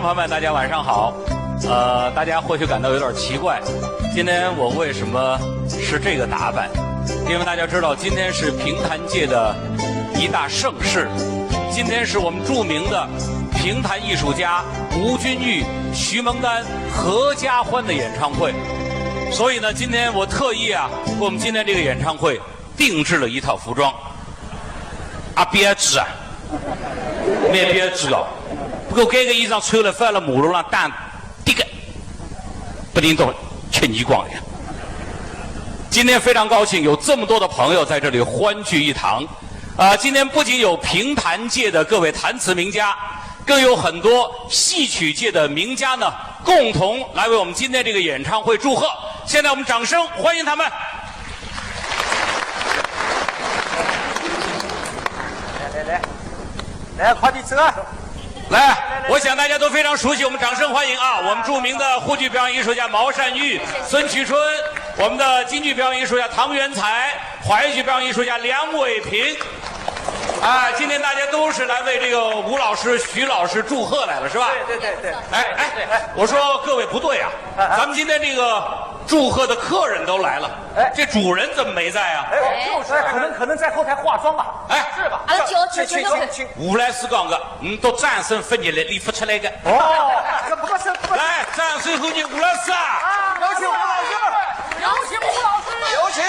朋友们，大家晚上好。大家或许感到有点奇怪，今天我为什么是这个打扮？因为大家知道，今天是评弹界的一大盛事，今天是我们著名的评弹艺术家吴君玉、徐蒙丹合家欢的演唱会。所以呢，今天我特意给我们今天这个演唱会定制了一套服装。别致啊，没别致哦。不过这个衣裳穿了放了马路上打这个，不领导吃泥光了。今天非常高兴有这么多的朋友在这里欢聚一堂。今天不仅有评弹界的各位弹词名家，更有很多戏曲界的名家呢，共同来为我们今天这个演唱会祝贺。现在我们掌声欢迎他们。来，快点走！来，我想大家都非常熟悉，我们掌声欢迎我们著名的沪剧表演艺术家毛善玉、孙曲春，我们的京剧表演艺术家唐元才，淮剧表演艺术家梁伟平。今天大家都是来为这个吴老师、徐老师祝贺来了，是吧？对。我说各位不对咱们今天这个祝贺的客人都来了，这主人怎么没在啊？可能在后台化妆吧？是吧？去。吴来是讲的，都掌声发你来，你发出来的。这不是。来，掌声欢迎吴老师有请吴老师，有请吴老师，有请。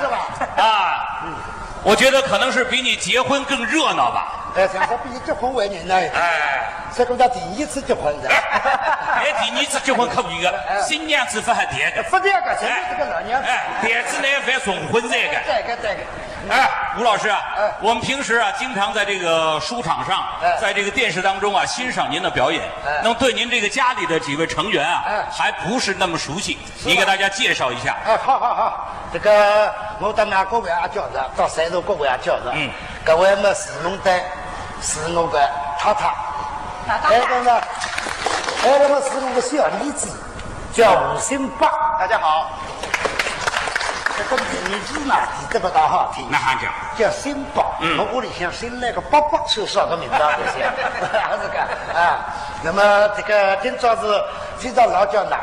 是吧？我觉得可能是比你结婚更热闹吧。想说比你结婚为人呢。这个叫第一次结婚的。第二次结婚可不一个，新娘子发还第二个。发第二个，前面这个老娘子。第二次呢还重婚这个。这个。吴老师我们平时经常在这个书场上，在这个电视当中欣赏您的表演，能对您这个家里的几位成员还不是那么熟悉，你给大家介绍一下。好，这个我的哪各位叫着，到山头各位叫着。各位们是弄的，是我的太太。还有呢，是我的小妮子，叫吴新八。大家好。这个名字呢，记得不大好听。那还叫新宝。我屋里想新来个宝宝，凑少个名字这些，还是个那么这个今朝是非常老叫呢，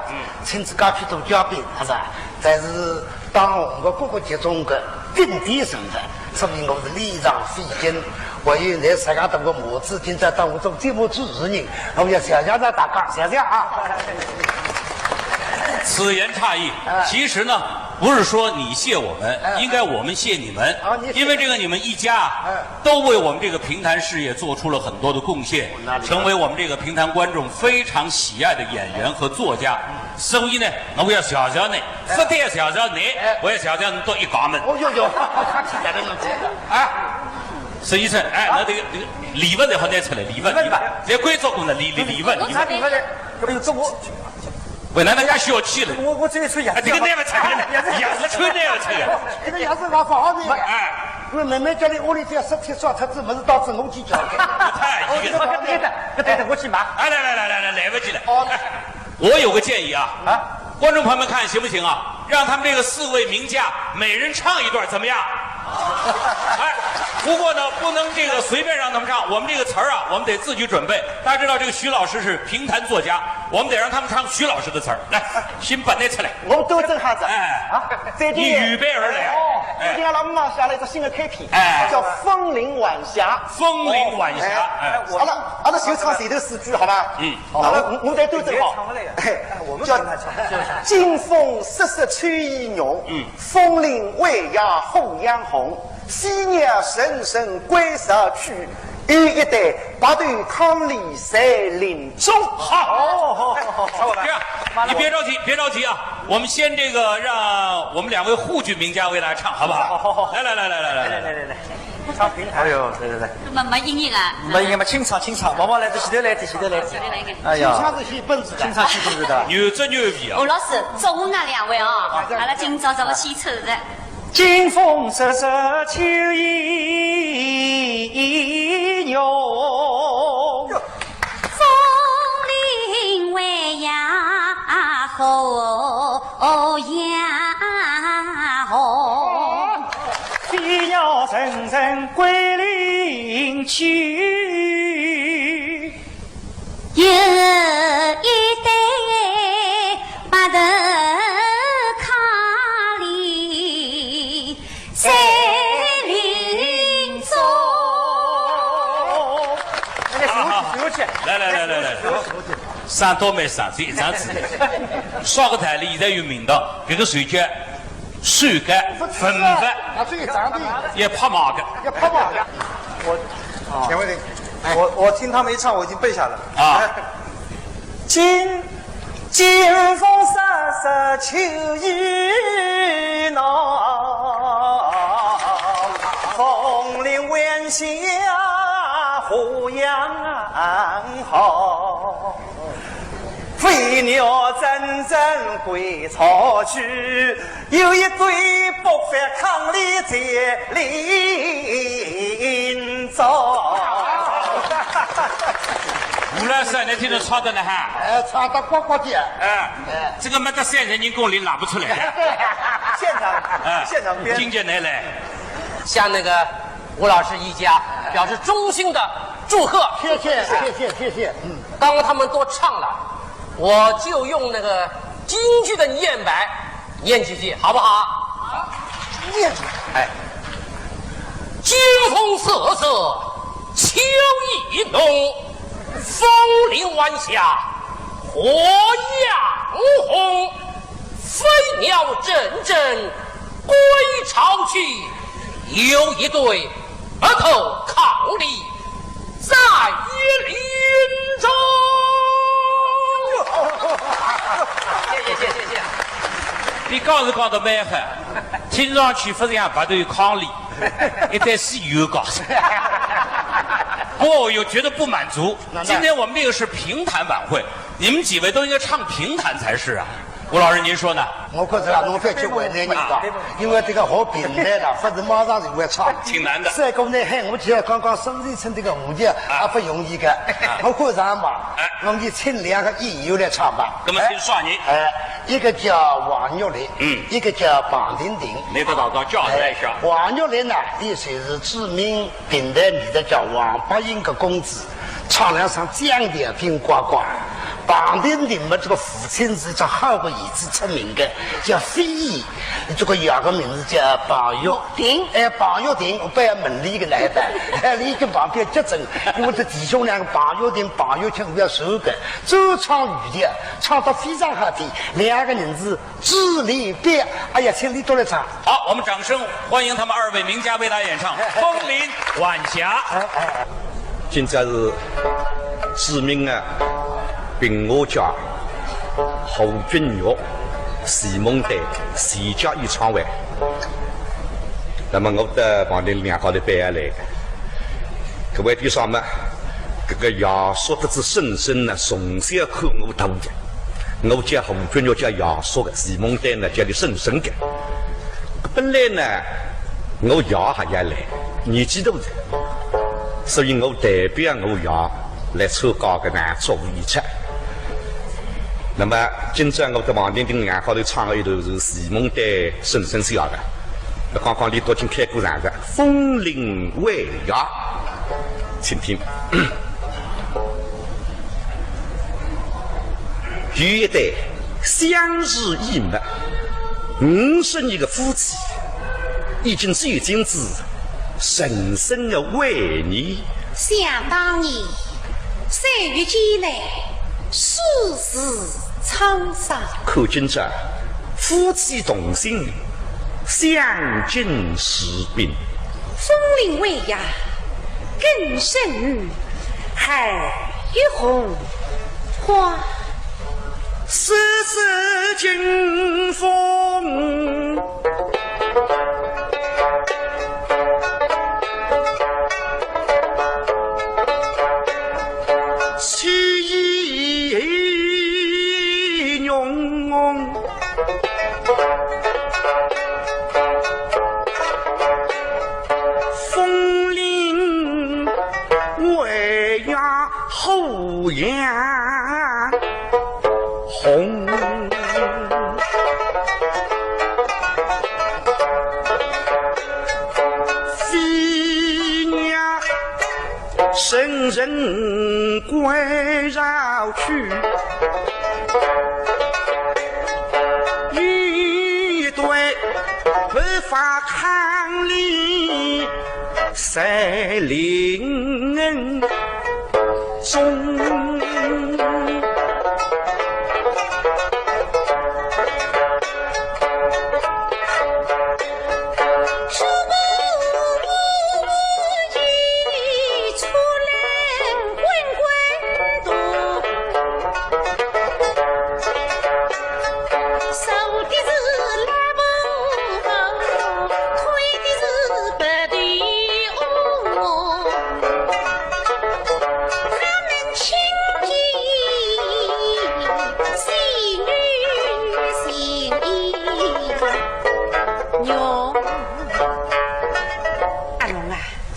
亲自家去做嘉宾，是吧？但是当红的各个节中的顶点神的，说明我是非常费劲。我有来参加当个模子，今朝当我做节目主持人，我要想想大家，想想此言差矣。其实呢，不是说你谢我们，应该我们谢你们。因为这个你们一家都为我们这个评弹事业做出了很多的贡献，成为我们这个评弹观众非常喜爱的演员和作家。所以呢，我要谢谢你，不但谢谢你，我要谢谢你到一家门。他听来的东西。沈医生，那这个礼物然后拿出来，礼物，这规则工的礼物。这我。为难人家小气了，我这一出牙，这个那么惨的，牙是吹那么惨的，这个牙是拿放好的。我妹妹家里屋里这10天烧车子，没是到子我去交给。对，我去买。来不及了。我有个建议观众朋友们看行不行让他们这个4位名家每人唱一段，怎么样？不过呢，不能这个随便让他们唱，我们这个词儿我们得自己准备。大家知道这个徐老师是评弹作家，我们得让他们唱徐老师的词儿。来，先把那出来。我们都正哈子。你预备而来。最近我们下了一个新的开篇，叫《风铃晚霞》。风铃晚霞。好了，就唱这头4句，好吧？好了，我们都正好。我们叫金风瑟瑟吹衣浓，风铃未央后央红。夕阳深深归少去，有一代八段康里在林中。好，这样，你别着急，别着急啊！我们先这个让我们2位沪剧名家为大家唱，好不好？好，来，唱平台。哎呦，对。没音乐啊？没音乐嘛，清唱。毛毛来，前头来。哎呀，唱是戏本子的，清唱戏本子的。牛这牛逼啊！吴老师，祝我那2位啊，阿拉今朝这个献丑的。金风瑟瑟秋意浓，枫林为呀后呀红，飞鸟阵阵归林去，有一对八头卡里在林中。来，上多没上，这一张纸，刷个台里现在有名堂，这个水饺、水干、粉饭，啊，这一张的也拍马的，田慧玲，我听他们一唱，我已经背下来了啊。金风瑟瑟秋意浓，枫林晚霞胡杨好，飞鸟阵阵归巢去，有一对北番伉俪在林中。吴老师，你听着唱的呢哈？唱得呱呱的。这个没得30人工里拿不出来。现场编。金姐来来，向那个吴老师一家表示衷心的祝贺。谢谢。刚刚他们都唱了，我就用那个京剧的念白念几句，好不好？好，念。金风瑟瑟，秋意浓，枫林晚霞，火焰红，飞鸟阵阵归巢去，有一对白头伉俪在林中。谢谢。你讲是讲得蛮狠，听上去不像白头伉俪，一定是有搞。我又觉得不满足。今天我们这个是评弹晚会，你们几位都应该唱评弹才是啊。吴老师，您说呢？我觉着侬非去为难人家，因为这个学评弹了，不是马上就会唱，挺难的。再过呢，我记得刚刚孙瑞春这个舞剧也不容易的。我看上嘛，我们就请2个演员来唱吧。那么请啥人？一个叫王玉林，一个叫庞婷婷。你得到叫来一下。王玉林呢，也算是著名评弹艺的叫王伯英的公子，唱了上江点评呱呱。庞婷婷嘛，这个父亲是叫好个儿子出名的，叫飞义，这个养个名字叫庞玉婷。庞玉婷，我不要门里的来的，你跟旁边接诊，因为这弟兄2个庞玉婷、庞玉清不要熟的，周唱语的，唱得非常好听。2个人是智力变，哎呀，请你都来唱。好，我们掌声欢迎他们2位名家为大家演唱《枫林晚霞》。今朝是著名的评话家侯君玉、徐梦丹全家演唱会。那么我的旁边2高头背下来，各位弟兄们，这个亚叔得知深深呢，从小看我大的，我叫侯君玉叫亚叔的，徐梦丹呢叫你深深的。本来呢，我爷还要来，年纪大的，所以我代表我爷来参加个呢作舞演出。那么今朝我在旁边跟2高头唱了一段是徐梦丹深深笑的。刚刚李多金开鼓唱的《枫林晚霞》，请听。有一对相濡以沫50年的夫妻，已经最近是深深的为你。想当年，岁月间来，世事沧桑。可今朝夫妻同心，相敬时并。枫林晚霞，更深，海与红花，丝丝劲风。后眼红，飞鸟声声归绕去，一对白发看里赛林中。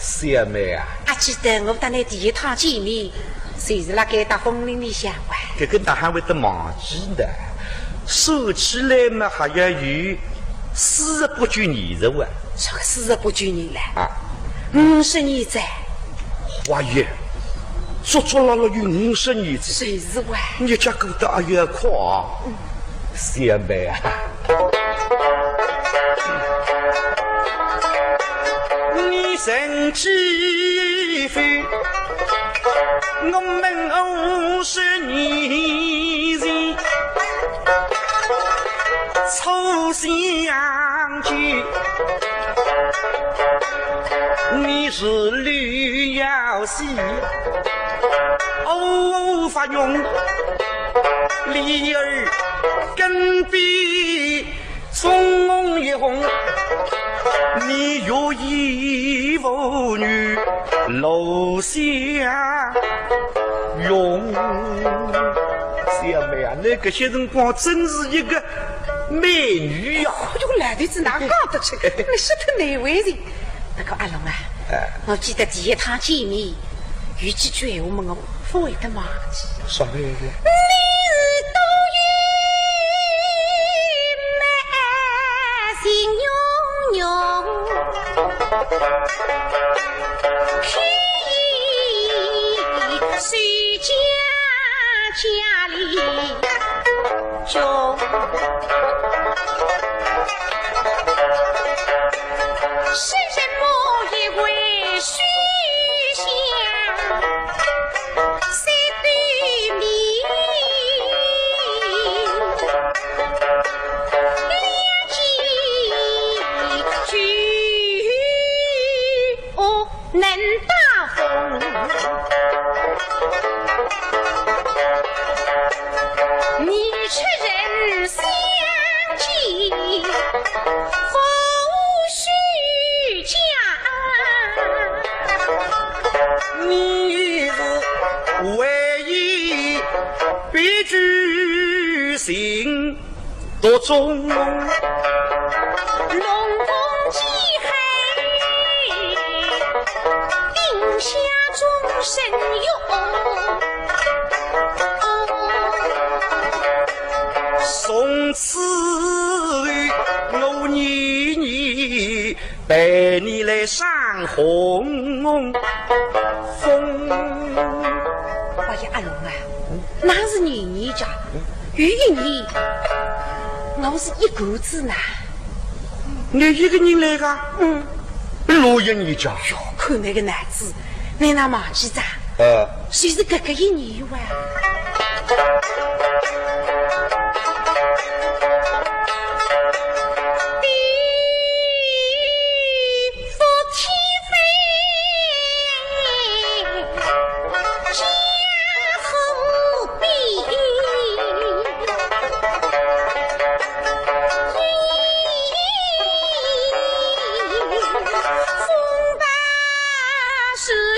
小妹啊，还记得我跟你第一趟见面，就是辣盖大风林里相会。这个哪还会得忘记呢？说起来嘛，还要有48句年头啊！这个48句年了啊，50年在。哇耶，足足了有50年子。就是哇，你家过得也要快啊！小妹啊。曾几飞，我们50年前初相见，你是吕耀西，偶发用李儿跟比中一红。你有一妇女楼下用，小妹啊，那个些辰光真是一个美女呀！哎呦，老头子哪讲得出？你说他哪位人？那个阿龙啊，我记得第一趟见面，有几句闲话嘛，我不会得忘记。啥个？谁家里就是什么一位虚相三对面，两情具能大风。你出人相见不虚假，你是唯一别具性多中，龙凤几海，定下终身用。从此我年年陪你来赏红枫。哎呀，阿龙啊，那是年年家，有一年我是一个子呢。你一个人来个？罗一年家。哟，看那个男子，你那忘记咋？谁是哥哥一年哇？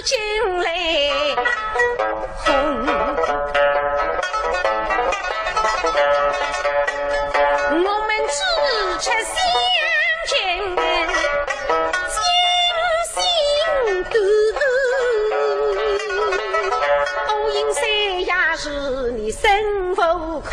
进来红。我们只吃相见，将心斗。我因三呀是你身无空。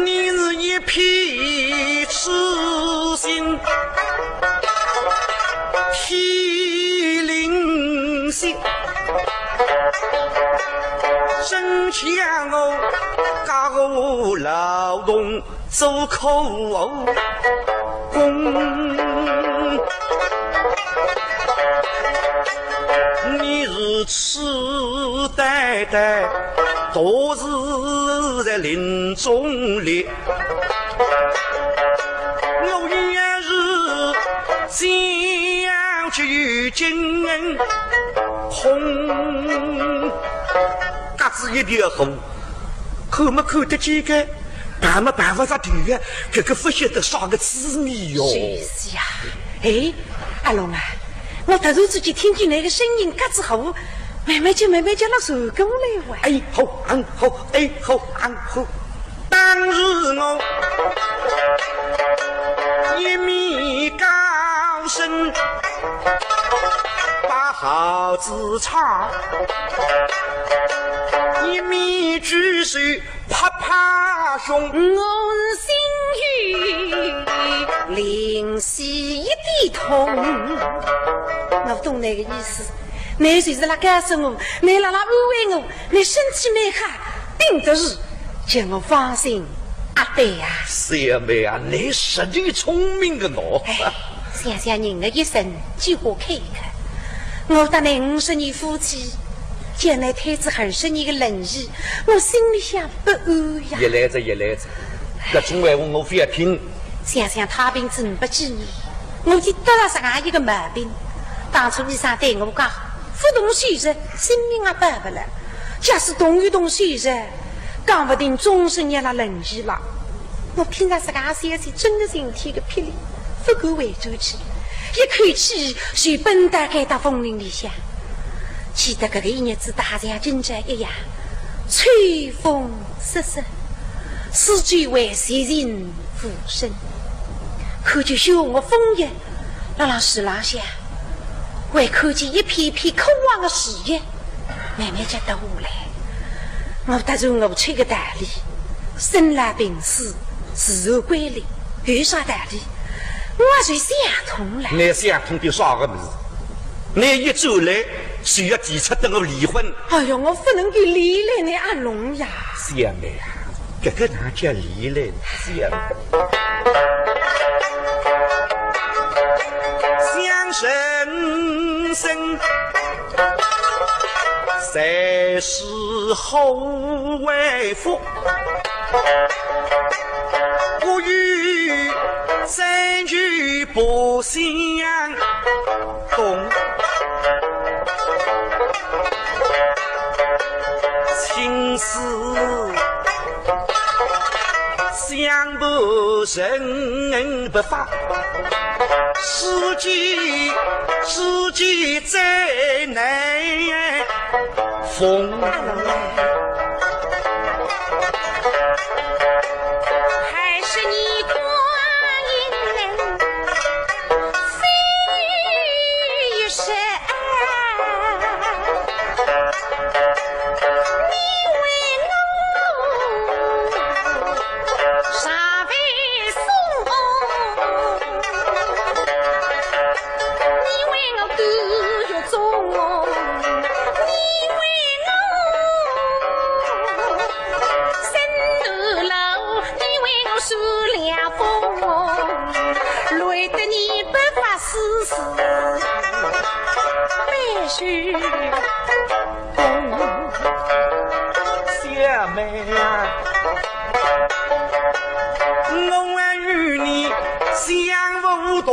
你是一片痴心，天灵心，真想我家务劳动做苦工。你是痴呆呆，独自在林中里，我也是想去见红，嘎子一条红，看没看得见个？办没办法啥对呀？这个不晓得啥个滋味哟。是呀，哎，阿龙啊。我突然之间听见那个声音，嘎子好，慢慢叫那手工来玩。哎好，好，哎好，好。当日我一面高声把好字唱，一面举手拍拍胸。我是心雨灵犀一点通。我懂那个意思，你就是来告诉我，你来安慰我，你生气那下定得是叫我放心。阿对呀，小妹啊，你实在聪明的我。想想人的一生，几乎看一看。我当你50年夫妻，将来太子20年的冷意，我心里想不安呀。一来着，这种话我非要听。想想他病子不几年，我就得了这样一个毛病。当初医生对我讲，不动手术，性命也保不了；假使动手术，讲不定终身也拉冷意了。我听着这个消息，真的身体个霹雳，不敢回转去，一口气就奔到该到风林里向。记得这个日子，大家真这一样，吹风瑟瑟，四季为谁人俯身？可就修我枫叶，让石廊下。为看见一片片渴望的视野，慢慢接到下来。我踏入我吹个道理，生老病死，自然规律，有啥道理？我就想通了。你想通的啥个事？你一走来就要提出等我离婚。哎呦，我不能够离了你阿龙呀！小妹啊，这个哪叫离了？小妹。想神生，才是后为福。不与三句不相懂，情思相不人不发。世纪再难逢，还是你光阴此事必须懂。小妹啊，我与你相互同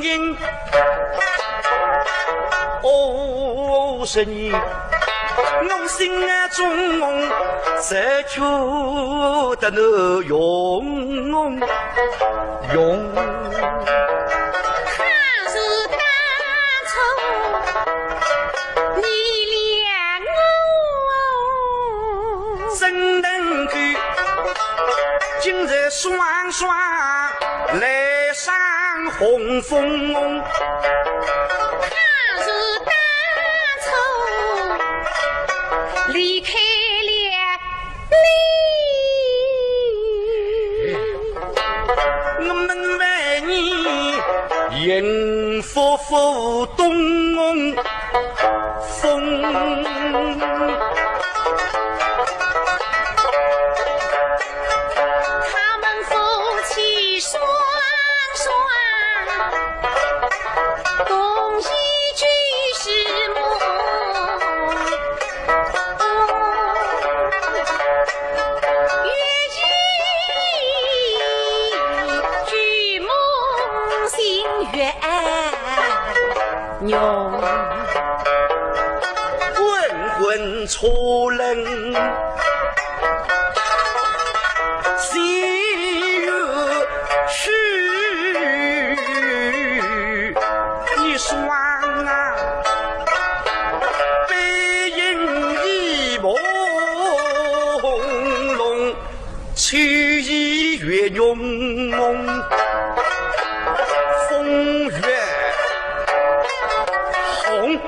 饮，50年，我心中只求得那永永。他是当初你恋我，怎能够今日双双来上红枫？他是当初离开了我们为你迎夫妇东风，他们夫妻双双共一句是梦，举梦心愿用。混混错人，心有虚一双啊，背影一朦胧，曲意月涌蒙，风月红。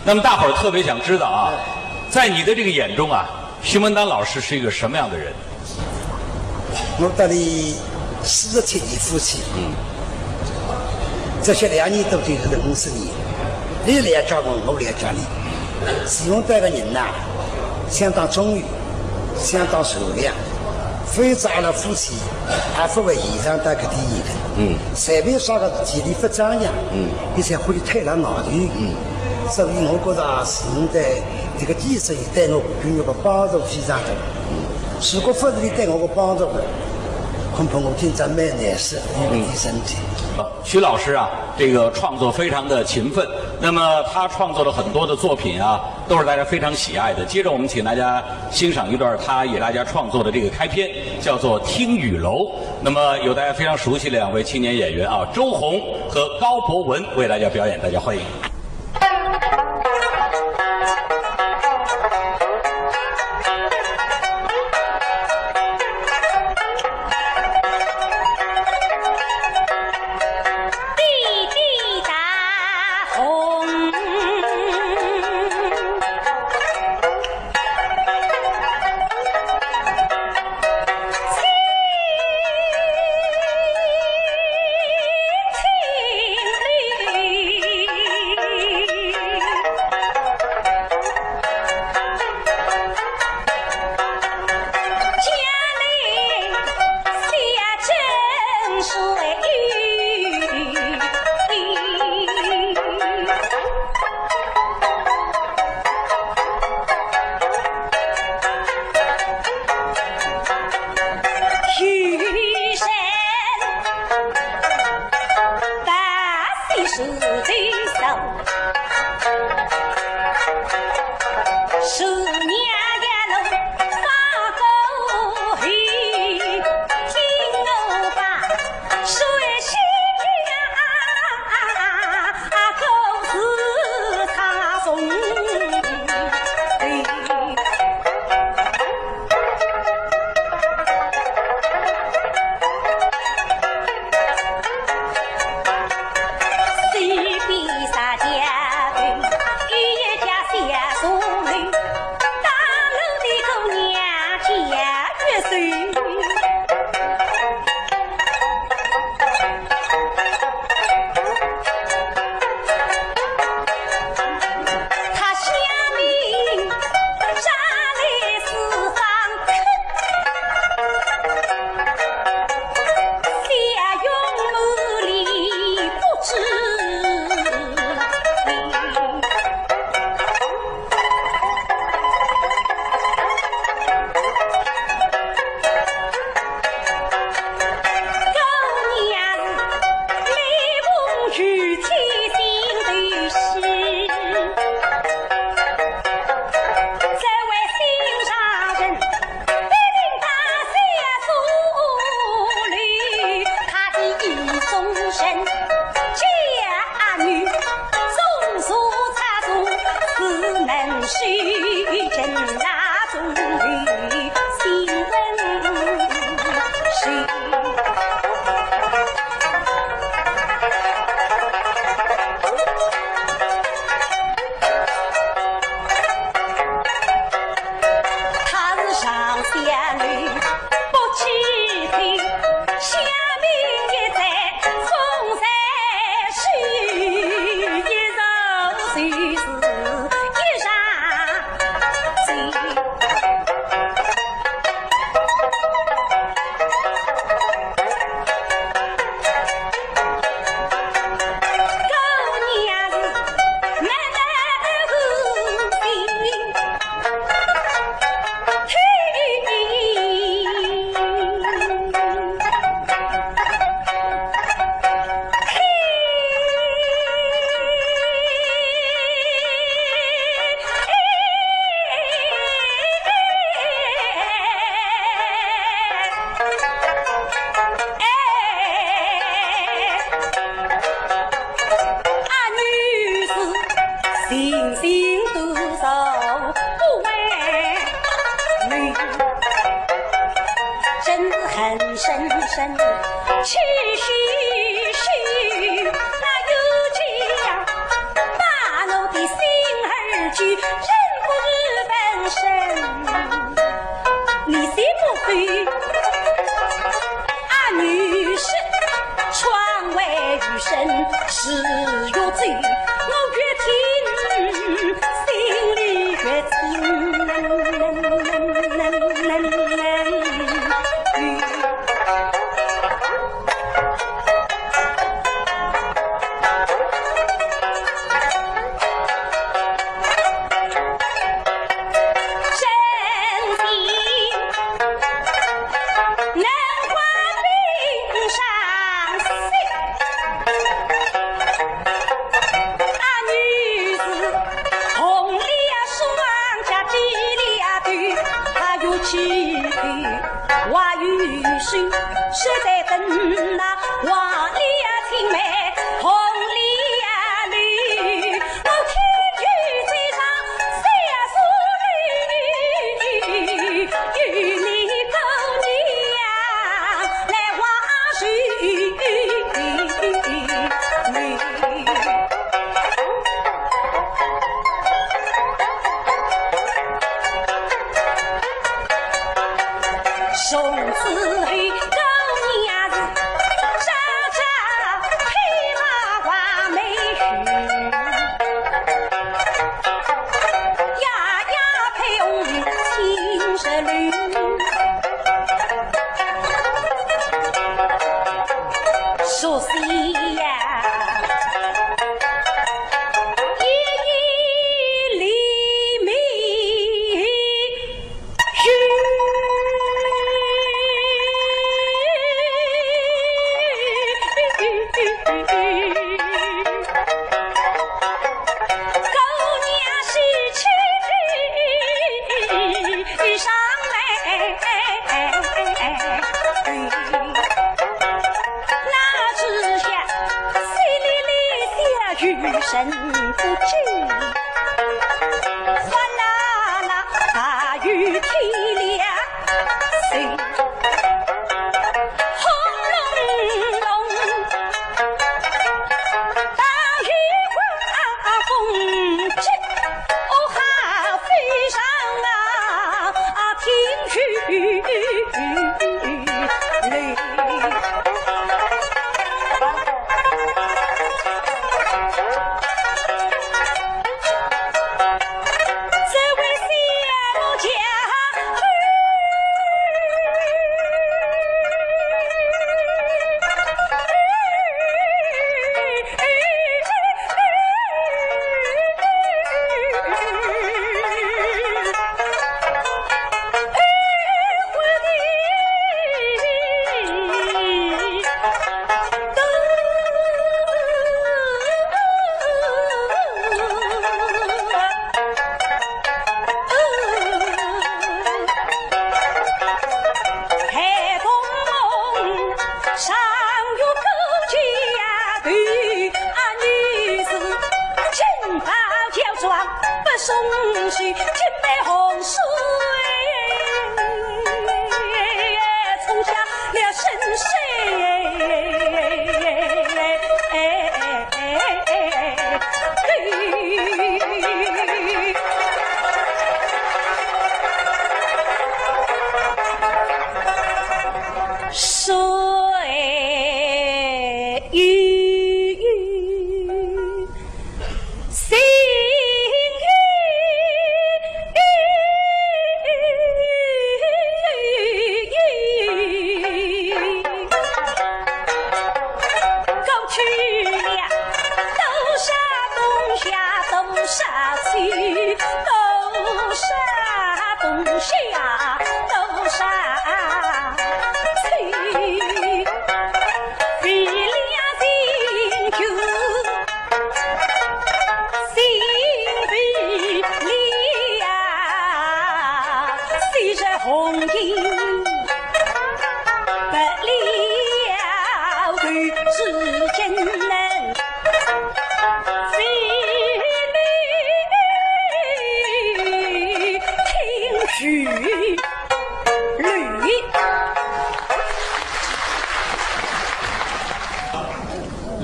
那么大伙儿特别想知道啊，在你的这个眼中啊，徐文丹老师是一个什么样的人？我得了47年夫妻，这些2年多就是50年，你来教我，我来教你。徐文丹个人呐，相当忠于，相当善良，非是阿拉夫妻，也不为现场打个第一的。随便啥个事体不张扬，你才会推了脑袋。所以我觉得徐文丹这个技术对我对我的帮助非常大。如果不是你对我的帮助，恐怕我今朝蛮难受，因为身体。徐老师啊，这个创作非常的勤奋，那么他创作了很多的作品啊，都是大家非常喜爱的。接着我们请大家欣赏一段他给大家创作的这个开篇，叫做《听雨楼》。那么有大家非常熟悉的2位青年演员啊，周红和高博文为大家表演，大家欢迎。青绿恨深深，去续续，那有这样把我的心儿拘，人不如本身，你心不对，啊女士窗外余生是有罪，我越听心里越惊。话语水，实在等那黄鹂青梅，红鹂绿，我天雨最上三苏绿，与你狗娘来话水。送子黑狗娘子，朝朝配花花美婿，呀呀配红青石绿，说西呀。神不知，哗啦啦，大雨踢了谁？轰隆隆，大雨刮风急，哦哈飞上听雨泪。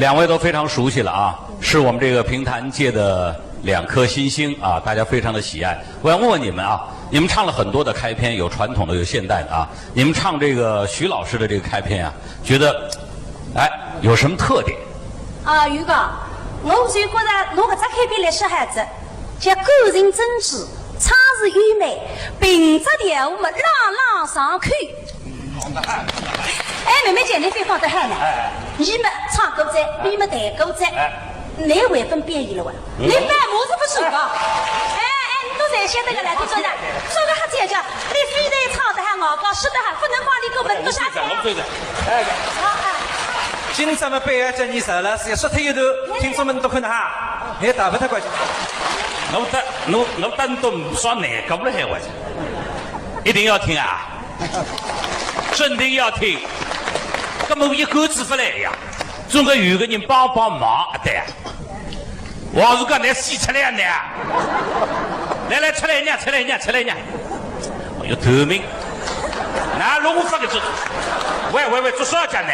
两位都非常熟悉了啊，是我们这个评弹界的2颗新星啊，大家非常的喜爱。我想问问你们啊，你们唱了很多的开篇，有传统的，有现代的啊。你们唱这个徐老师的这个开篇啊，觉得有什么特点？啊，余哥，我就觉得侬搿只开篇来小孩子，像感情真挚，唱词优美，平仄调舞嘛朗朗上口。妹妹姐，你非放得很呢。你们唱歌仔，你们弹歌仔，哪会分变异了哇？你反模子不熟个？你都在晓得个了，你说呢？说个哈姐姐，你非得唱得还熬高，是的哈，不能帮你个文都啥子？今朝么背啊，叫你啥了？是要说他一头，听众们都看得哈，也打不太过去。我单独不耍难搞不了还我一定要听啊！真的要听，根本一竿子不来呀！总归有个人帮忙，对。我如果来洗出来呢，来出来呢！我有头名，那龙发个做，喂，做啥讲呢？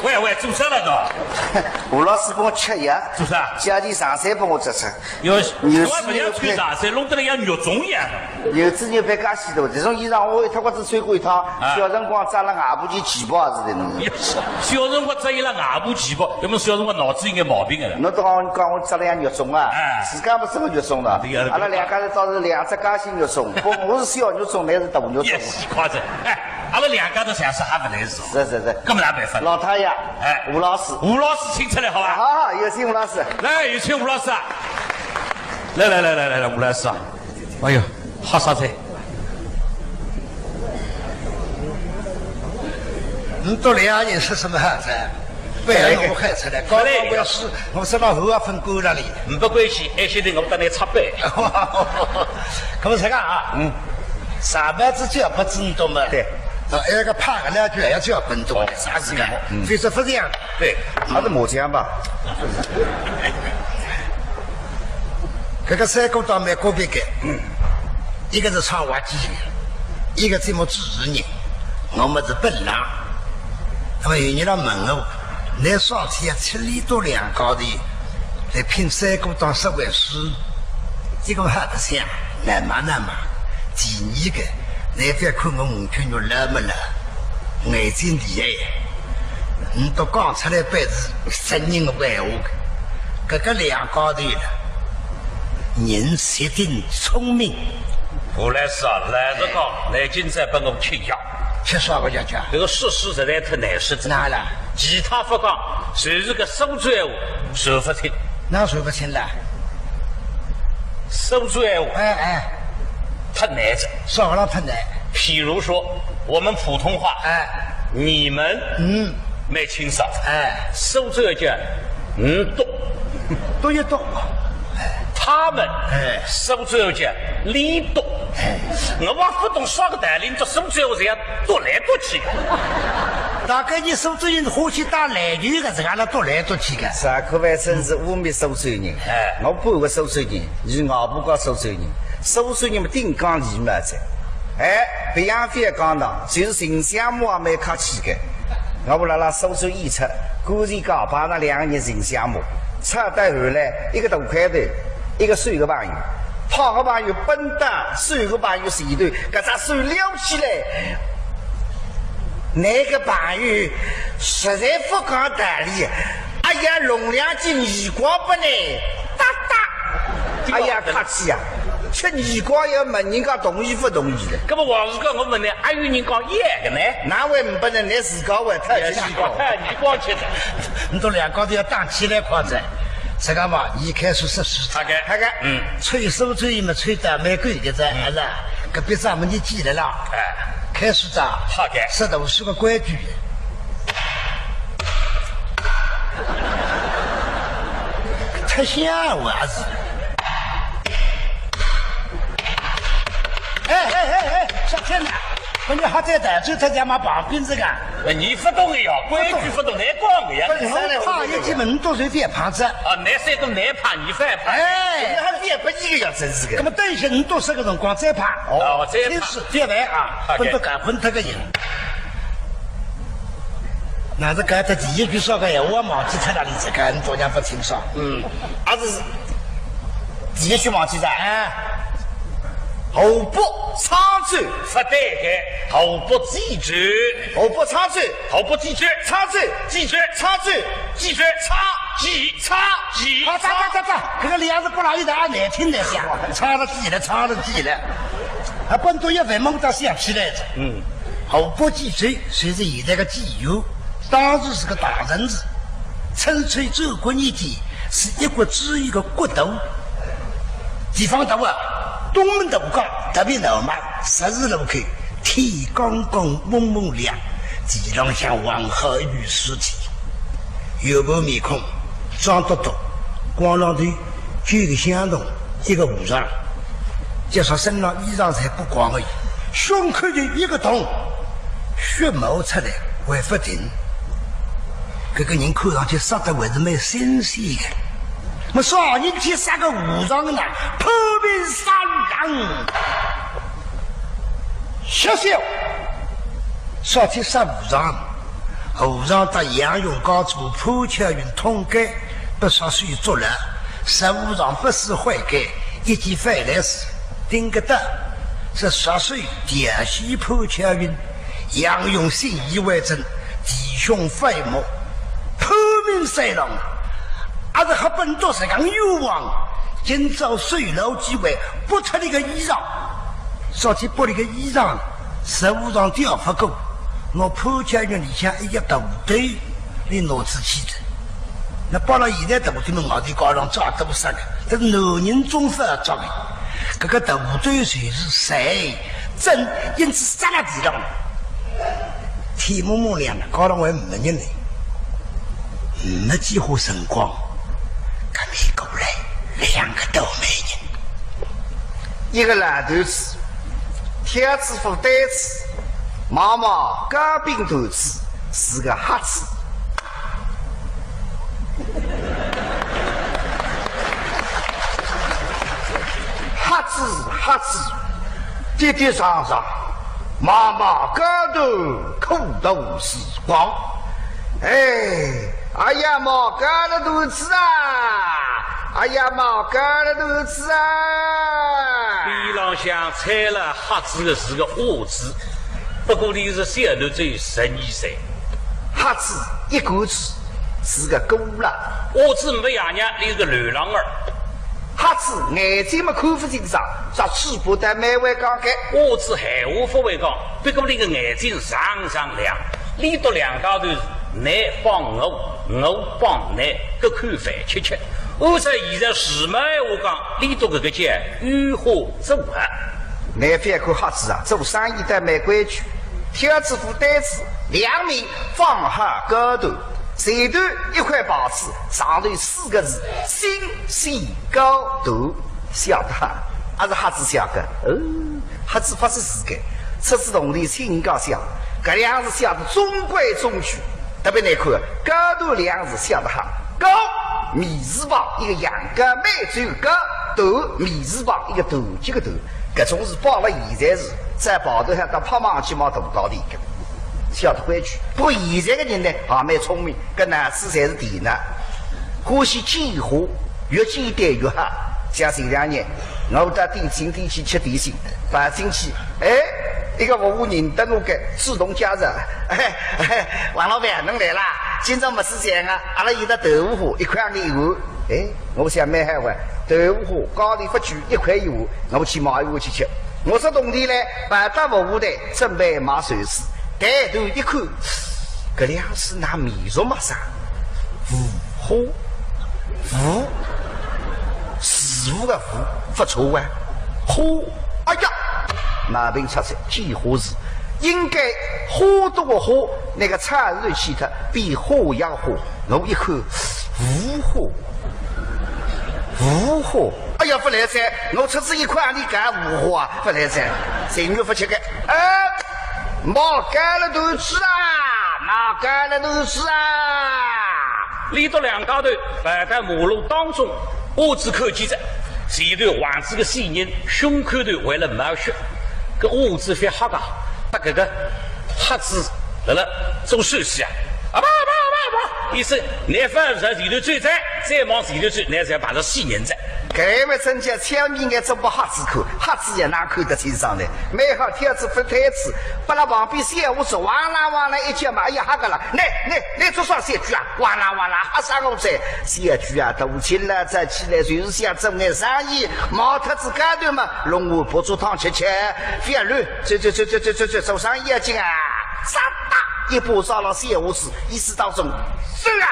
喂，做啥了都？吴老师帮我吃药，做啥？家里上山帮我做吃。我不要穿上山，弄得来像肉粽一样。有子牛别介许多，这种衣裳我一趟子穿过一趟，小辰光扎了外婆去旗袍似的侬。小辰光扎一了外婆旗袍，要么小辰光脑子有眼毛病的。侬都讲我扎了像肉粽啊，自家不是个肉粽的。阿拉两家头倒是2只家心肉粽，不，我是小肉粽，那是大肉粽。也是夸张，阿拉两家头像是还不来事。是，根本没办法。老太爷，吴老师请出来好吧？好，有请吴老师。来，有请吴老师啊！来，吴老师啊！哎呦，好啥菜？你到2人是什么汉子？不然我开出来，刚刚我要是我是老后要分够了哩。不关系，那些人我跟你插背。可不是个啊，上班之前不知你懂吗？对。那个拍个2句也就要分钟，啥时间？非是不这样。对，还是麻将吧。这个3个当蛮个别个，一个是唱滑稽的，一个这么主持人，我们是本郎。那么有人来问我，那上天7里多2高的来拼3个当10位数，这个还不像，难嘛。第2个。你别看我5圈肉老么了，眼睛厉害，你都讲出来辈子10人的闲话，这个2高头了，人一定聪明。后来是啊，来着讲，来今再帮我吃药，吃啥个药吃？这个事实在太难受。哪了？其他不讲，就是个手足闲话，说不清。哪说不清了？手足闲话，太难着，少了太难。譬如说，我们普通话，你们，没清爽，手足要讲，多一多，他们，手足要讲，你多，我还不懂耍个带领做手足要这样踱来踱去。大概你手足人欢喜打篮球的，是俺那踱来踱去的。上课外真是污蔑手足人，我半个手足人，你熬不过手足人。手足人们顶讲理嘛子，别样非讲堂，就是形象嘛蛮客气的。我不拉手足演出，故意讲把那2个人形象嘛，出到后来一个大块头，一个3个朋友，跑个朋友笨蛋，3个朋友前头，搿只手撩起来，那个朋友实在不讲道理，哎呀，容两斤耳光不呢，哒哒，哎呀，客气呀。吃耳光要问人家同意不同意的。那么王师哥，我问你，还有人讲烟的呢？哪位不能拿自家会太耳光吃的？你到2高头要打起来夸张，这个嘛，一开始是大概，吹手吹嘛，吹得蛮贵的噻，是吧？隔壁咱们你记得了？开始打，大概这都是个规矩。太像我儿子。小天呐，我你好在带走他家嘛旁边这个。你不懂的呀，规矩不懂，难讲的呀。胖一进门都随便胖子。难3个难胖，你反胖。那还别不一个呀，真是的。那么等一下你多少个辰光再胖？再胖。别玩啊，分都干混他个人。那是刚才第一句说个闲话忘记脱了，你这个人昨天不清爽。还是第一句忘记了啊。后不插嘴不对的，后不记住，后不插嘴，后不记住，插嘴记住，插嘴记住，插记。好，这个两字不老一点难听的想，插了记了。啊，本多也问梦到想起来的。后不记住，随着现在个记友，当时是个大人子，纯粹走过一地，是一国之一个国都，地方大啊。东门大街特别闹忙，10字路口天刚刚蒙蒙亮，地上像黄河雨湿气，有部面孔张嘟嘟，光廊头9个相同，一个和尚，就说身上衣裳才不光而已，胸口就一个洞，血冒出来还不停。这个人看上去杀得还是蛮新鲜的。我少年去杀个和尚呢，破门杀人，笑笑。说起杀和尚，和尚到杨勇高处破桥云通改，不杀水捉了，杀和尚不思悔改，一记翻来时，顶个的是杀水点西破桥云，杨勇信以为真，弟兄废魔，破门杀人。还是和本多是讲有望，今朝水牢机会不脱那个衣裳，说起不那个衣裳，实物上掉不够，我破家园里向一个大队，你拿出去的。那包了现在大队们外头高上抓多少个？这是男人中发抓的，这个大队谁是谁？真因此杀了地上，天蒙蒙亮的，高上还没人来，没几乎辰光。看你过来2个倒霉人，一个烂头子，天子府呆子，妈妈干病头子是个瞎子。瞎子，跌跌撞撞，妈妈干头苦头时光，哎呀妈，干了肚子啊！哎呀妈，干了肚子啊！地浪向踩了瞎子的是个佤子，不过你是小头只有12岁。瞎子一个字是个孤了，佤子没爷娘，你是个流浪儿。瞎子眼睛没看不清爽，啥嘴巴在没会讲开。佤子闲话不会讲，不过你个眼睛常亮，里头2高头。你帮我帮你，各看饭吃。我在现在什么我讲，里头这个叫雨花做啊。你别看瞎子啊，做生意得没规矩。天子府呆子2名放下高头，前头一块报纸，上头4个字：新西高头。晓得哈？还是瞎子晓得？瞎子不是自个，出自同里清高晓，这2字晓得中规中矩。特别难看，高头2字晓得哈，高米字旁一个羊肝麦嘴的高，头米字旁一个头几个头，这种是报了现在是在报头上到拍马去毛大高的一个，晓得规矩。不过现在的人呢，还蛮聪明，跟男子才是第一呢。欢喜简化，越简单越好。像前2年，我到点心店去吃点心，放进去，一个服务人等我给主动加入，王老板侬来啦，今朝没时间啊，阿拉有的豆腐花1块5毛，我想买海碗豆腐花高丽不贵1块1毛，我去买一碗去吃。我说冬天呢，摆到服务台准备买寿司，抬头一看，这2是拿米肉嘛啥？五师傅的傅不错啊，花，哎呀！毛病出来，几花字应该花多个花，那个菜字起的比花样花。我一看，无花，哎呀，不来噻！我出资1块，你干无花啊？不来噻！谁又不吃个？毛干了肚子啊！毛干了肚子啊！里头2高头摆在马路当中，佤子看见着，前头王子个新人胸口头为了冒血。个佤子非黑个，把这个瞎子来了做寿司啊！啊不，意思你反正里头追债，再往里头追，你才把这4年债。这位真叫前面眼怎么瞎子看，瞎子也哪看得清上来？没好天子不台子，把那旁边三五子哇啦一叫嘛，哎呀哈个了，来做啥三句啊？哇啦哈啥我在三句啊，都起来再起来就是想做眼生意，毛特子干的嘛，龙我不做汤吃，别乱，这做生意要紧啊！三大一步上了三五子，意思当中是啊。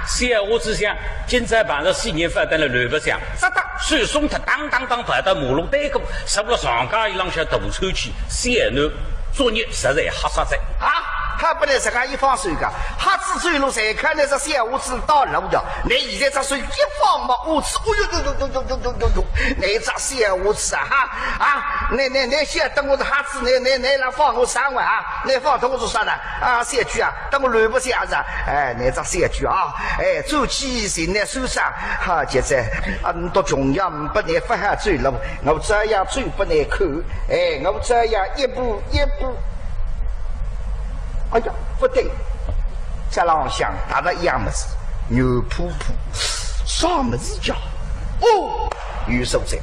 三五之想，今在办了4年饭，等了乱不想，是的。手送他当排到马路对过，上了上家一浪向大抽去，三男作业实在哈啥在啊！他不能这样一放手的，他只追路才看那是三五子到路的，你现在这水一放嘛，五子，哎呦，你这三五子啊，你先等我的哈子，你来放我3万啊，你放同我做啥呢？啊，3句啊，等我乱不下子，哎，你这3句啊，哎，走起行来手上，哈，现在多重要不能发下追路，我这样追不能看，哎，我这样一步。哎呀，不对，这浪向打的一样么子，牛噗噗，啥么子叫？哦，有手在。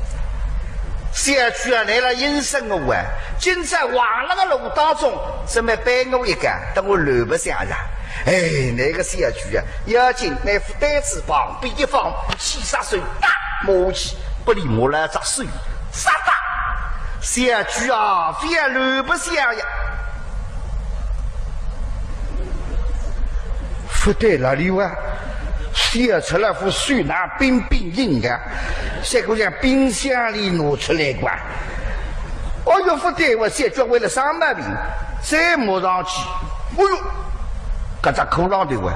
小区啊，来了阴森我啊，今在往那个路当中，怎么背我一个，等我乱不下来。哎，那个小区啊，要紧那副袋子旁边一放，7-8岁大摸起，不理我来砸水，啥的？小区啊，非要乱不下呀。不对了，另外写出来副水拿冰硬的，这个像冰箱里拿出来过。哦哟，不对，我写作为了3万名，再摸上去，哦哟，搿只口浪的哇，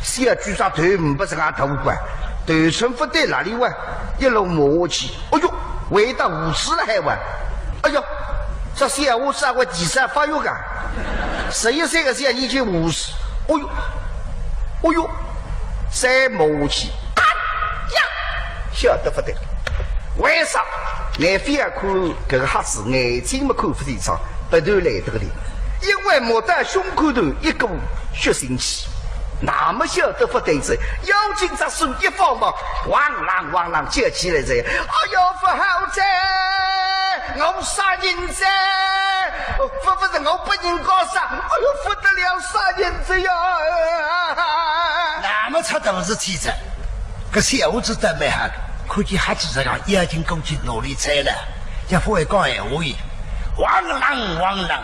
写句上头不是俺头管，头层不对了，另外一路摸去，哦哟，味道无耻了还玩，哎呦，这写我是我第3发育的，11岁的写你就50，哦哟。哦哟，再摸去，啊呀，晓得不得？为啥？你非要看这个孩子眼睛没看不清楚，不头来这个里，因为摸到胸口头一股血腥气，那么晓得不得子？妖精这手一放嘛，汪啷叫起来这，哎呦不好在，我杀人在。不是我不人高尚，哎呦不得了，杀人这样那么出头是体质，可小伙子都蛮好的，看见孩子这样眼睛过去努力猜了，也不会讲闲话的，汪啷，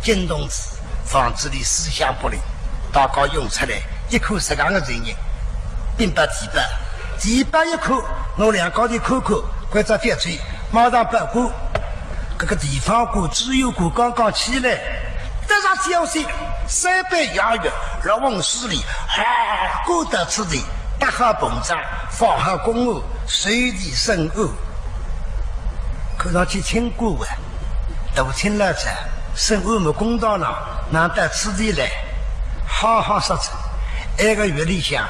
金同志房子里思想不灵，大高用出来一口12个人人，并不提拔一口，我两高头看，关着别嘴，马上报过。这个地方股、自由股刚刚起来，得上消息，300洋元落往市里，过得此地，搭好膨胀，放好公务，随地生恶。看上去挺过啊，都听了这，生恶没公道了，难得此地来，好好说着，1个月里向，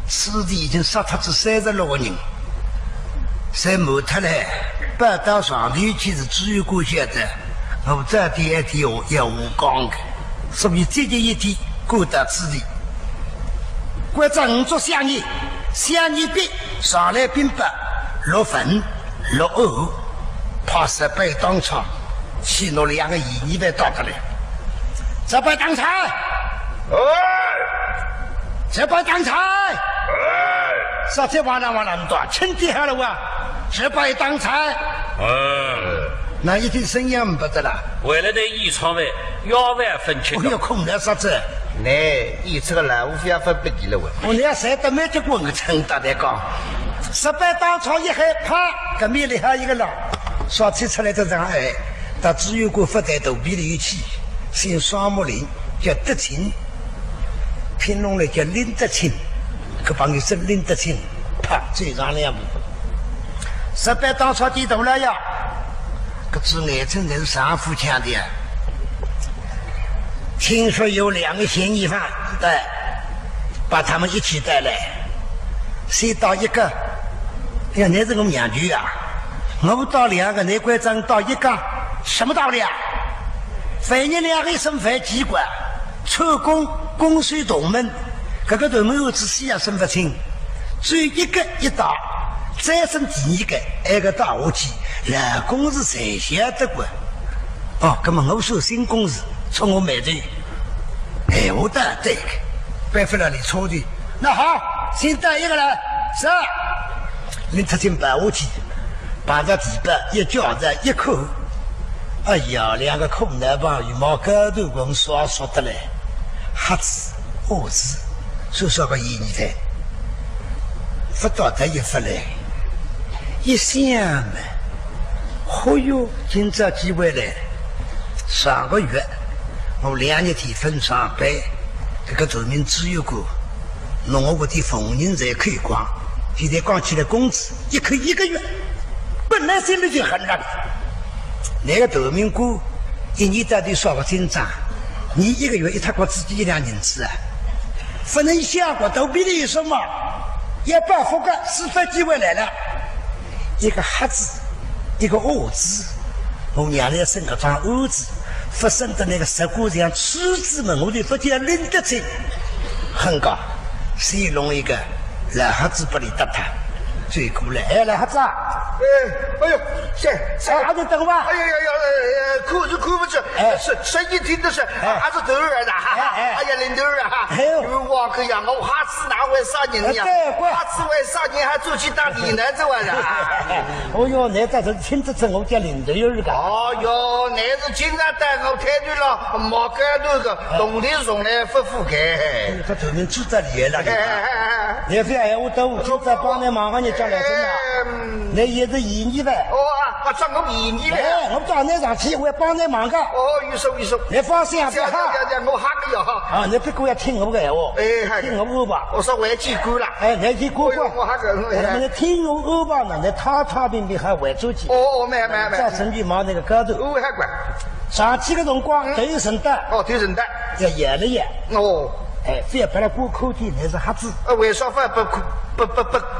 此地已经杀脱这36个人，才没脱了。报道上头其实只有过晓得，我这点一点也无讲的，所以这一天过到此地，关着5桌香烟饼上来并不落粉落藕，怕是被当场去拿2个1-2万到的来，这被当场，这被当场，啥子往那多，趁地下了哇！这把当菜，那一天生意不得了。为了那1床位2万分钱，我有空来啥子？你这个来无非要分不低了我。我俩谁都没结过我称大来讲，18当场一害怕，隔壁里还有一个人，刷起出来这张哎，他只有过发在肚皮里去，姓双木林，叫德清，拼弄来叫林德清，可帮你是林德清，啪嘴上2步。18当场低头了呀，可是眼睛人上腹腔的，听说有2个嫌疑犯，对，把他们一起带来，谁到一个？哎呀，那是我娘舅啊！我到2个，内关长到1个，什么道理啊？反正2个身份机关，抽公税同门，这个头门儿子西也分不清，只有一个一打，再生第二个，那个打下去，老公是谁晓得过？哦，那么我说新公司从我买的，哎，我带这个，办法了你抽的，那好，先带一个来，是。拎出进摆下去，把这地板一夹着一口，哎呀，两个空男朋友毛高头光刷刷的嘞，瞎子、蛾子，说说个意思，不到这一发来，一想嘛，哦哟，今朝机会来了，上个月我2日天分上班，这个头名只有个，弄我的逢人才扣光。现在讲起来工资一扣1个月，本来心里就很热。那个头名哥1年到底刷个进账，你1个月一他过自己1两银子啊，不能想过都比你什么？要把复个司法机会来了，一个瞎子，一个蛾子，我娘来生个张蛾子，发生的那个石锅像狮子们，我就不叫拎得清，很高，谁弄一个？老瞎子不理得他，追过来，哎，老瞎子啊！哎呦，还在等吧？哎呀，看是看不着，声音听的是还是头儿的哈，哎呀，领头儿啊！因为我个呀，我瞎子哪会杀人呀？瞎子会杀人还走去当李男这玩意儿？哦哟，你这是听得出我叫领头儿的。哦哟，你是经常带我看见了毛干头个动力从来不覆盖。他头面住在里了，你非要我到我就在帮你忙，你将来真的。你也是1年呗？哦啊，挣我1年呗。我到那上去，我帮你忙个。哦，有手。你放心啊，我哈个要哈。啊，你别给我听我个闲话。哎，听我欧巴。我说我要去过了。哎，你去过。我哈个。你听我欧巴呢，你踏平平还会做起。哦，没。在身边忙那个高头。我还管。上去个辰光头绳带。哦，头绳带。要演了演。哦。哎，非要把它过口的，那是瞎子。为啥不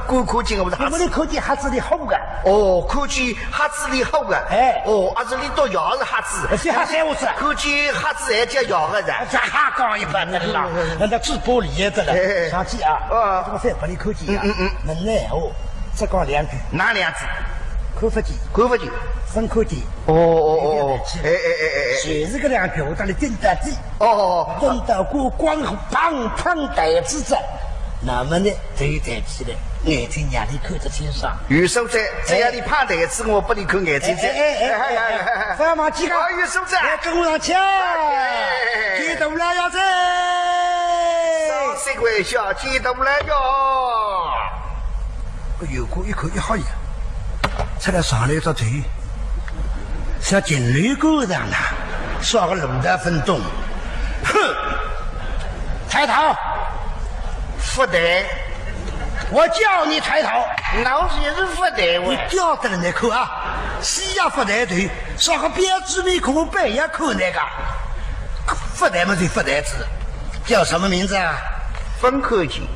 过口径我的瞎子？我的口径瞎子里好个。哦，口径瞎子里好个。哎。哦，阿是里到牙是瞎子。这瞎三我子。口径瞎子还叫牙个人。这还讲一般的啦，那纸玻璃的了。上去啊。这个非把你口径啊。那奈何？只讲2句。哪2句？口发机。分口径。哦。哎。谁是个2句？我当你顶到底。顶到过光砰带子子，那么呢，头抬起来，眼睛让你看得清爽。余首在，只要你胖带子，我不你看眼睛在。放忙几个。余首在，跟我上去。记住了要在。上谁微笑，记住了哟。有过一口一好呀，出来上来一只腿，像金驴狗一样的，耍个龙蛋分动。哼！抬头，不得！我叫你抬头，老子也是不得！你掉得了那口啊！西亚不抬头，耍个标志面孔北亚口那个，不得嘛就不得子，叫什么名字啊？分口径。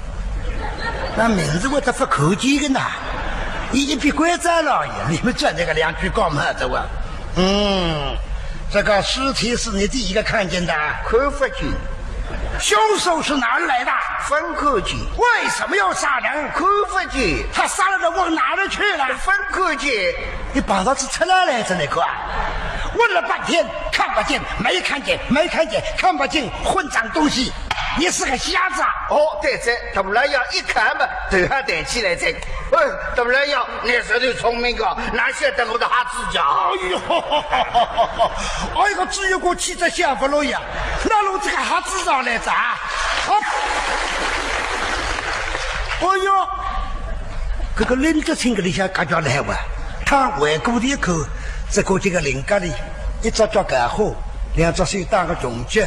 那名字我他不口径的呢，一笔关在老爷，你们转这个2句干嘛的哇？这个尸体是你第一个看见的，口发径。凶手是哪儿来的？分口径。为什么要杀人？口发径。他杀了人往哪里去了？分口径。你把他是出来着那个啊？问了半天看不见，没看见，看不见，混账东西！你是个瞎子啊！对这大不了要一看嘛，头还抬起来这。大不了要你是最聪明个，哪晓得我的瞎子讲？哎呦，只有个汽车想不落呀，那路这个瞎子上来着啊！哎呦，这个林德清个里向感觉来哇，他外过的一口，这个林家里一只脚干活，2只手打个中脚，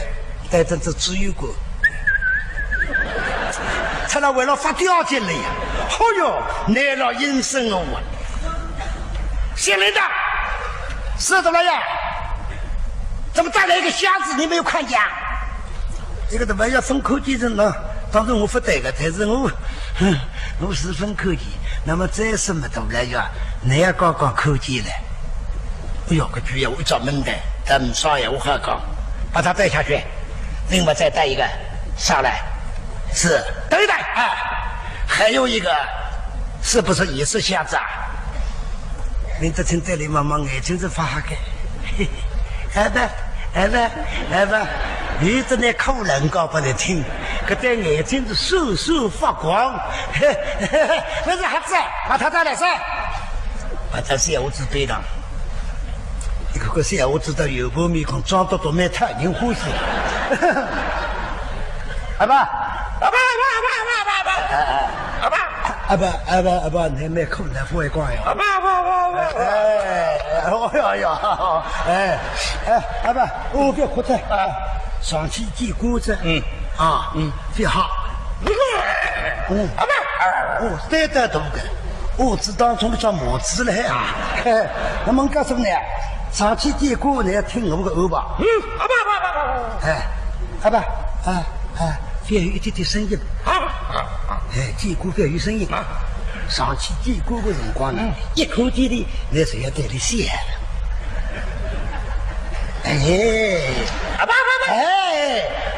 带着这只有个。出来为了发吊进来呀！哎呦，难了阴森哦！县领导，是怎么样？怎么带来一个瞎子？你没有看见？这个怎么要分口径的呢？当然我不对个，但是我是分口径。那么再什么都来呀？你也讲口径了？哎呦，个主要我专门的，咱们少爷我还讲，把他带下去，另外再带一个上来。是，对的，哎，还有一个，是不是也是瞎子啊？林德清这里慢慢眼睛是发黑，嘿嘿，哎不，你这那口人搞不得听，可对眼睛是簌簌发光，那是孩子，把他带来噻，把他小伙子背上。你看个小伙子的油泼面孔，装得多蛮太人欢喜。阿爸，你没口来发光呀？阿爸，阿爸，不要哭着，上去击鼓子，非好，阿爸，对的，大哥，我知道从叫毛子了啊，那么干什么呢？上去击鼓你要听我个欧巴，阿爸，非要有一点点声音，击鼓非要有声音。上去击鼓的辰光呢，一口气里那就要在里写了。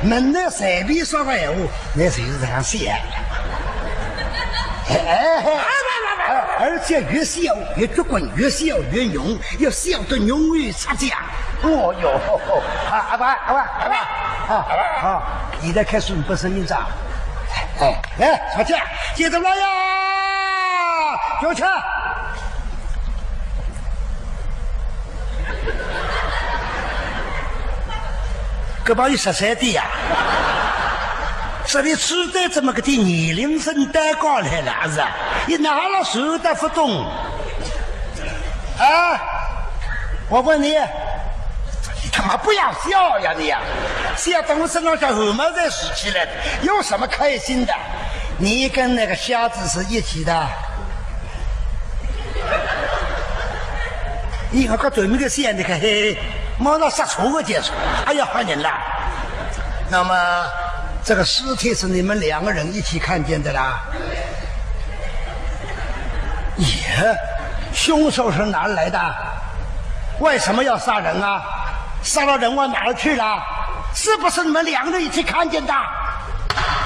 门内随便说个闲话，那就是这样写了。而且越笑越足滚，越笑越勇，要笑得勇于出家。哦哟，阿爸，现在开始你不声音长。来，出去，接着来呀！就去。这帮有13的呀，这里吃的这么个的年龄分蛋糕来了是吧？你拿了手都不动。我问你，你他妈不要笑呀你呀！笑等我身上像后妈在拾起来的，有什么开心的？你跟那个瞎子是一起的。你看，对面个线，你看，嘿，马上杀错个结束，哎呀，换人了。那么，这个尸体是你们2个人一起看见的啦？凶手是哪儿来的？为什么要杀人啊？杀了人往哪儿去了？是不是你们2个人一起看见的？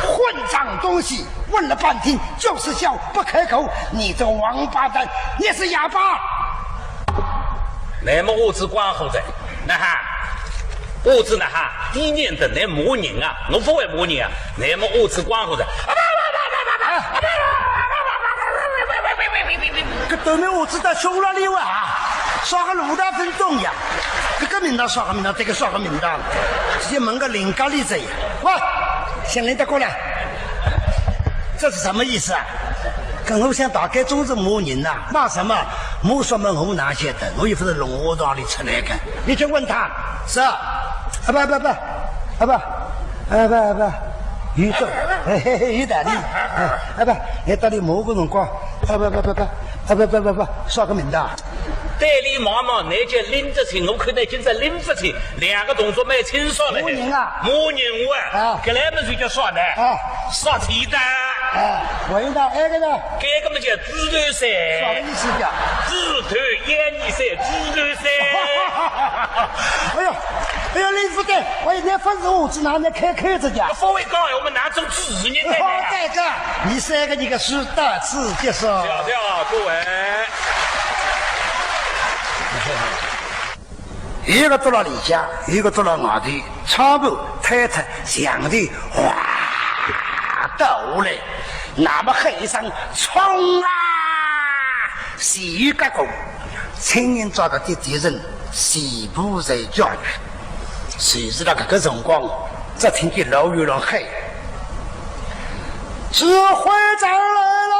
混账东西！问了半天就是笑不开口，你这王八蛋，你是哑巴！那么我只管好在，那哈，我只那哈低念的那骂人啊，我不会骂人啊，那么我只管好在。这对面我知道凶了你哇，耍个鲁大分重呀，这个名堂耍个名堂，这个耍个名堂，直接问个灵咖喱子呀！喂，先领他过来，这是什么意思啊？跟我想大概总是骂人呐，骂什么？骂什么我哪晓得？我又不是龙窝庄里出来的，你去问他。是啊，不，宇宙，有道理。你到底某个辰光，不，耍个名堂。代理妈妈，那就拎着去，我看到今在拎不去，2个动作蛮清爽的。骂人啊！骂人啊！搿来么就叫耍的，耍铁蛋。我应当那个呢？搿个么叫猪头赛。啥个意思叫？猪头眼你赛，猪头赛。哎呀，李副队，我现在不是我只拿来开着讲。不会讲，我们拿种职业的。好，大哥，你3个你个书到此结束。调各位。一个坐到里向，一个坐到外头，窗户推出墙头，哗倒下来，那么黑上冲啊！细雨割过，青年抓到的敌人全部在教育。谁知道这个辰光，只听见老远上喊：“指挥长来了，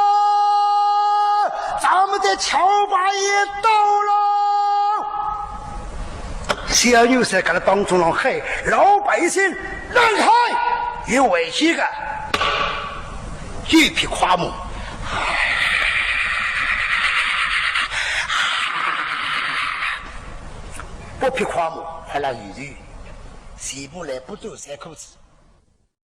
咱们的桥把也到了。”小牛在给他当中让喊，老百姓让开，有危险的，一匹夸母，不匹夸母，还来雨雨，全部来不走3口子。